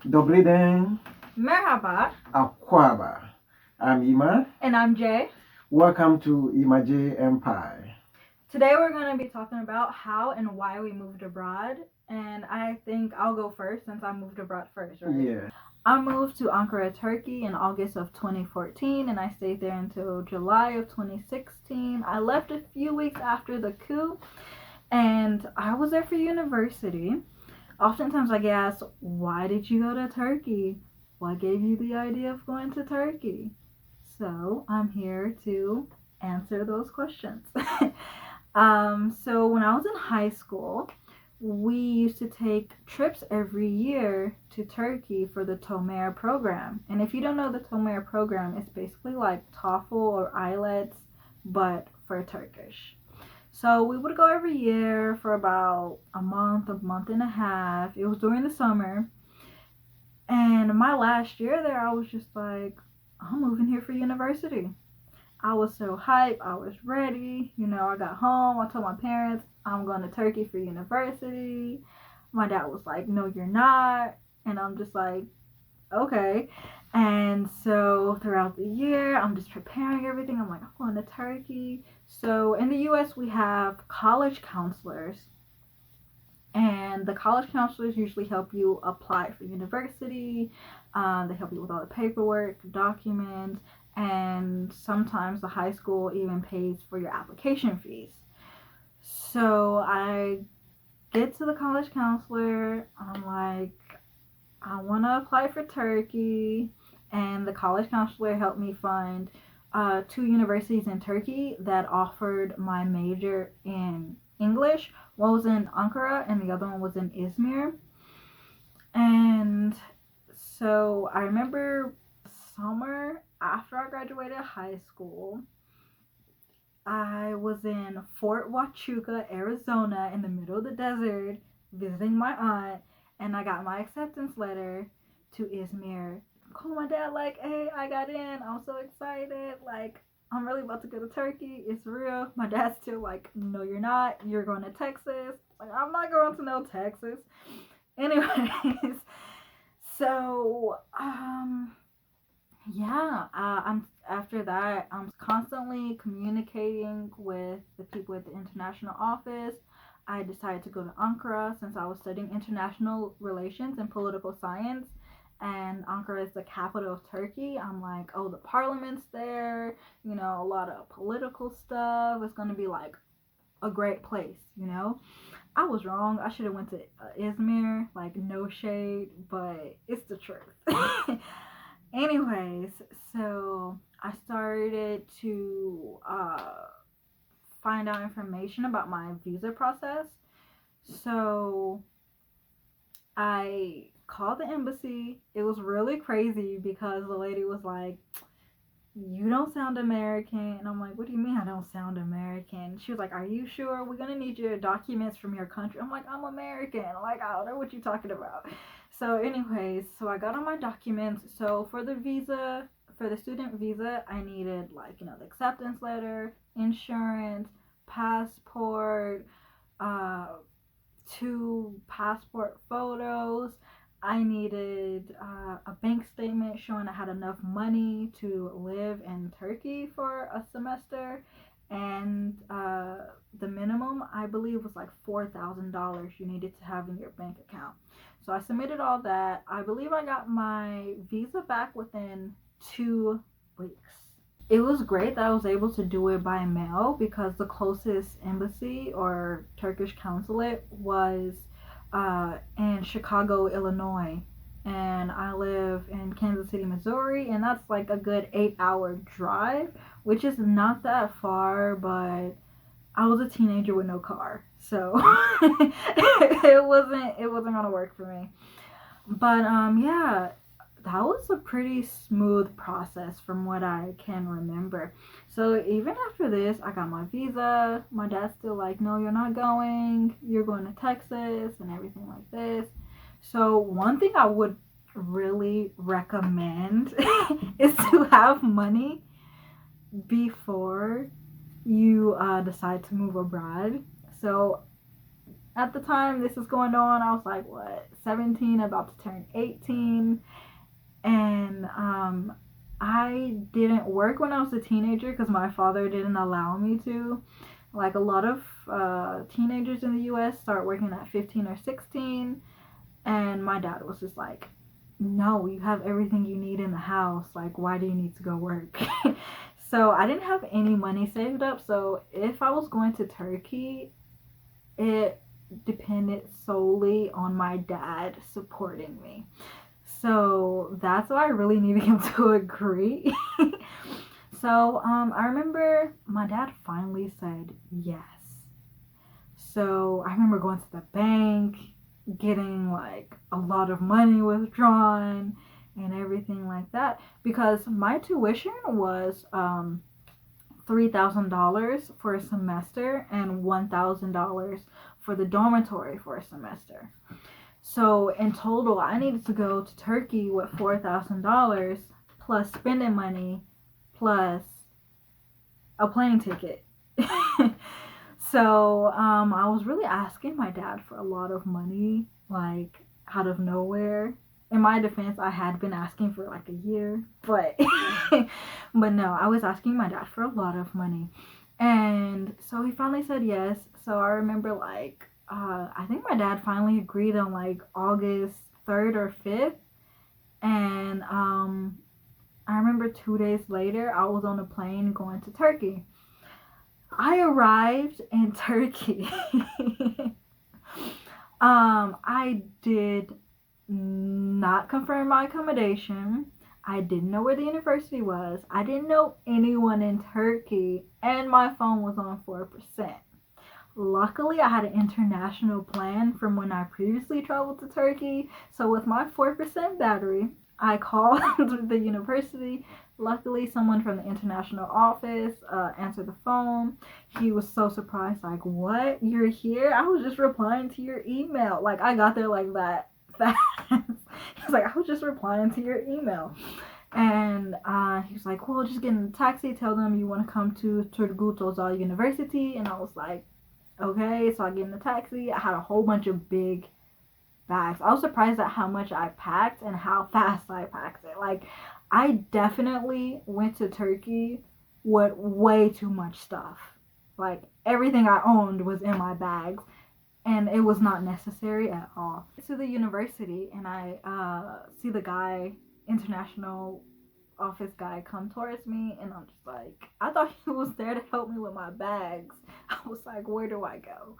Dobry den. Merhaba. Akwaba. I'm Ima. And I'm Jay. Welcome to Ima J Empire. Today we're going to be talking about how and why we moved abroad. And I think I'll go first since I moved abroad first, right? Yeah. I moved to Ankara, Turkey in August of 2014 and I stayed there until July of 2016. I left a few weeks after the coup and I was there for university. Oftentimes I get asked, why did you go to Turkey? What gave you the idea of going to Turkey? So I'm here to answer those questions. So when I was in high school, we used to take trips every year to Turkey for the TOMER program. And if you don't know the TOMER program, it's basically like TOEFL or IELTS, but for Turkish. So we would go every year for about a month and a half. It was during the summer. And my last year there, I was just like, I'm moving here for university. I was so hyped. I was ready. I got home. I told my parents, I'm going to Turkey for university. My dad was like, no, you're not. And I'm just like, okay. And so throughout the year, I'm just preparing everything. I'm like, I'm going to Turkey. So in the US, we have college counselors. And the college counselors usually help you apply for university. They help you with all the paperwork, documents, and sometimes the high school even pays for your application fees. So I get to the college counselor. I'm like, I want to apply for Turkey. And the college counselor helped me find 2 universities in Turkey that offered my major in English. One was in Ankara and the other one was in Izmir. And so I remember summer after I graduated high school, I was in Fort Huachuca, Arizona, in the middle of the desert, visiting my aunt, and I got my acceptance letter to Izmir. I called my dad like, hey, I got in. I'm so excited. Like, I'm really about to go to Turkey. It's real. My dad's still like, no, you're not. You're going to Texas. Like, I'm not going to no Texas. Anyways, so, yeah, I'm after that. I'm constantly communicating with the people at the international office. I decided to go to Ankara since I was studying international relations and political science. And Ankara is the capital of Turkey. I'm like, oh, the parliament's there, a lot of political stuff. It's going to be like a great place. I was wrong. I should have went to Izmir, like no shade, but it's the truth. Anyways, so I started to find out information about my visa process. So I called the embassy. It was really crazy because the lady was like, you don't sound American. And I'm like, what do you mean I don't sound American? She was like, are you sure? We're going to need your documents from your country. I'm like, I'm American. Like, I don't know what you're talking about. So anyways, so I got all my documents. So for the visa, for the student visa, I needed like, the acceptance letter, insurance, passport, 2 passport photos. I needed a bank statement showing I had enough money to live in Turkey for a semester. And the minimum, I believe, was like $4,000 you needed to have in your bank account. So I submitted all that. I believe I got my visa back within 2 weeks. It was great that I was able to do it by mail because the closest embassy or Turkish consulate was in Chicago, Illinois. And I live in Kansas City, Missouri, and that's like a good 8-hour drive, which is not that far, but I was a teenager with no car, so it wasn't gonna work for me. But yeah, that was a pretty smooth process from what I can remember. So even after this, I got my visa. My dad's still like, no, you're not going. You're going to Texas and everything like this. So one thing I would really recommend is to have money before you decide to move abroad. So At the time this is going on, I was like, what, 17, about to turn 18. And I didn't work when I was a teenager because my father didn't allow me to. Like a lot of teenagers in the US start working at 15 or 16. And my dad was just like, no, you have everything you need in the house. Like, why do you need to go work? So I didn't have any money saved up. So if I was going to Turkey, it depended solely on my dad supporting me. So that's why I really needed him to agree. So I remember my dad finally said yes. So I remember going to the bank, getting like a lot of money withdrawn and everything like that, because my tuition was $3,000 for a semester and $1,000 for the dormitory for a semester. So in total, I needed to go to Turkey with $4,000 plus spending money plus a plane ticket. So I was really asking my dad for a lot of money, like out of nowhere. In my defense, I had been asking for like a year, but but no, I was asking my dad for a lot of money, and so he finally said yes. So I remember like I think my dad finally agreed on like August 3rd or 5th, and I remember 2 days later I was on a plane going to Turkey. I arrived in Turkey. I did not confirm my accommodation. I didn't know where the university was. I didn't know anyone in Turkey, and my phone was on 4%. Luckily, I had an international plan from when I previously traveled to Turkey. So with my 4% battery, I called the university. Luckily, someone from the international office answered the phone. He was so surprised, like, what? You're here? I was just replying to your email. Like, I got there like that fast. He's like, I was just replying to your email. And he was like, well, just get in a taxi. Tell them you want to come to Turgut Özal University. And I was like, okay. So I get in the taxi. I had a whole bunch of big bags. I was surprised at how much I packed and how fast I packed it. Like, I definitely went to Turkey with way too much stuff. Like, everything I owned was in my bags, and it was not necessary at all. To the university, and I see the guy, international office guy, come towards me, and I'm just like, I thought he was there to help me with my bags. I was like, where do I go?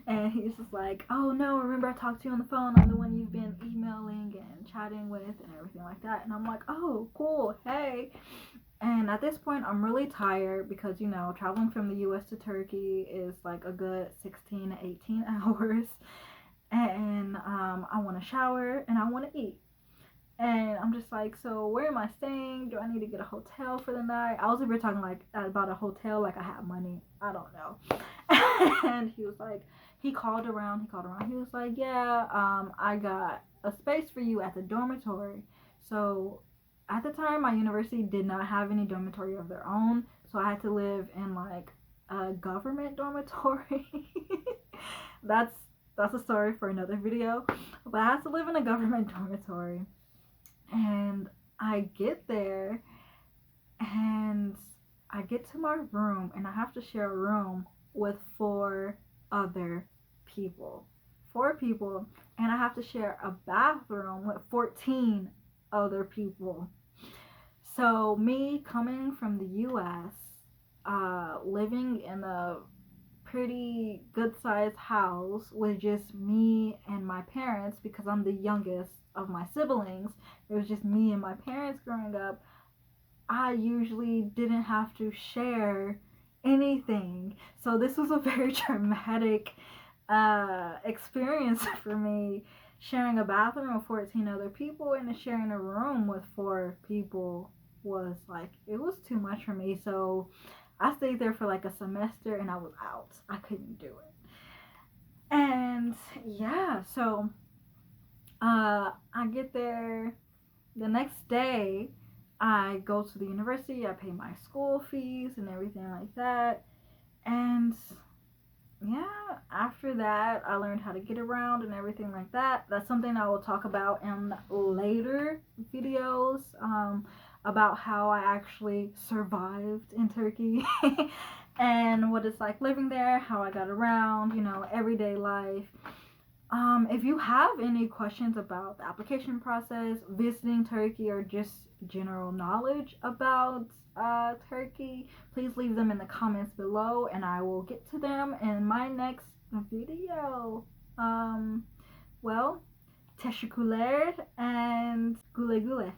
And he's just like, oh no, remember I talked to you on the phone. I'm the one you've been emailing and chatting with and everything like that. And I'm like, oh, cool, hey. And at this point, I'm really tired because, you know, traveling from the US to Turkey is like a good 16 to 18 hours. And I want to shower and I want to eat. And I'm just like, so where am I staying? Do I need to get a hotel for the night? I was even talking like about a hotel, like I have money. I don't know. And he was like, he called around. He was like, yeah, I got a space for you at the dormitory. So at the time, my university did not have any dormitory of their own. So I had to live in like a government dormitory. that's that's a story for another video. But I had to live in a government dormitory. And I get there and I get to my room and I have to share a room with 4 other people. 4 people, and I have to share a bathroom with 14 other people. So me coming from the US, living in a pretty good sized house with just me and my parents, because I'm the youngest of my siblings. It was just me and my parents growing up. I usually didn't have to share anything. So this was a very traumatic experience for me, sharing a bathroom with 14 other people and sharing a room with 4 people was like, it was too much for me. So I stayed there for like a semester and I was out. I couldn't do it. And yeah, so I get there the next day. I go to the university, I pay my school fees and everything like that. And yeah, after that, I learned how to get around and everything like that. That's something I will talk about in later videos, about how I actually survived in Turkey and what it's like living there, how I got around, everyday life. If you have any questions about the application process, visiting Turkey, or just general knowledge about Turkey, please leave them in the comments below and I will get to them in my next video. Well, teşekkürler and güle güle.